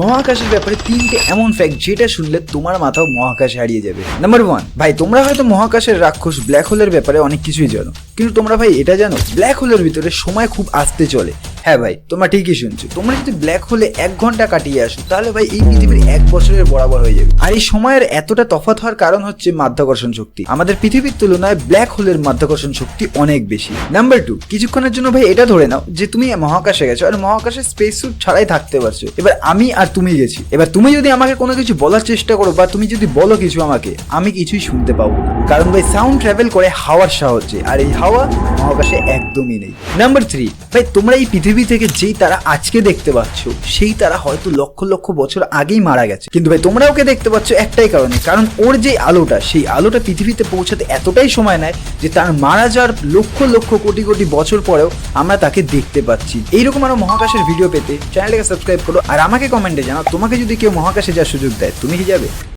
মহাকাশের ব্যাপারে তিনটে এমন ফ্যাক্ট যেটা শুনলে তোমার মাথাও মহাকাশে হারিয়ে যাবে। নাম্বার 1, ভাই তোমরা হয়তো মহাকাশের রাক্ষস ব্ল্যাক হোলের ব্যাপারে অনেক কিছুই জানো, কিন্তু তোমরা ভাই এটা জানো ব্ল্যাক হোলের ভিতরে সময় খুব আস্তে চলে। হ্যাঁ ভাই, তোমরা ঠিকই শুনছো। তোমরা যদি ব্ল্যাক হোলে 1 ঘন্টা কাটিয়ে আসো তাহলে ভাই এই পৃথিবীর 1 বছরের বরাবর হয়ে যাবে। আর এই সময়ের এতটা তফাৎ হওয়ার কারণ হচ্ছে মাধ্যাকর্ষণ শক্তি। আমাদের পৃথিবীর তুলনায় ব্ল্যাক হোলের মাধ্যাকর্ষণ শক্তি অনেক বেশি। নাম্বার 2, কিছুক্ষণের জন্য ভাই এটা ধরে নাও যে তুমি মহাকাশে গেছো আর মহাকাশে স্পেস স্যুট ছাড়াই থাকতে পারছো। এবার আমি আর তুমি গেছি। এবার তুমি যদি আমাকে কোনো কিছু বলার চেষ্টা করো বা তুমি যদি বলো কিছু আমাকে, আমি কিছুই শুনতে পাবো না, কারণ ভাই সাউন্ড ট্রাভেল করে হাওয়ার সাহায্যে, আর এই হাওয়া মহাকাশে একদমই নেই। নাম্বার 3, ভাই তোমরা এই পৃথিবী থেকে যেই তারা আজকে দেখতে পাচ্ছ সেই তারা হয়তো লক্ষ লক্ষ বছর আগেই মারা গেছে, কিন্তু ভাই তোমরা ওকে দেখতে পাচ্ছ একটাই কারণে, কারণ ওর যে আলোটা সেই আলোটা পৃথিবীতে পৌঁছাতে এতটাই সময় নেয় যে তার মারা যাওয়ার লক্ষ লক্ষ কোটি কোটি বছর পরেও আমরা তাকে দেখতে পাচ্ছি। এইরকম আরো মহাকাশের ভিডিও পেতে চ্যানেলটাকে সাবস্ক্রাইব করো আর আমাকে কমেন্টে জানাও তোমাকে যদি কেউ মহাকাশে যাওয়ার সুযোগ দেয় তুমি কি যাবে।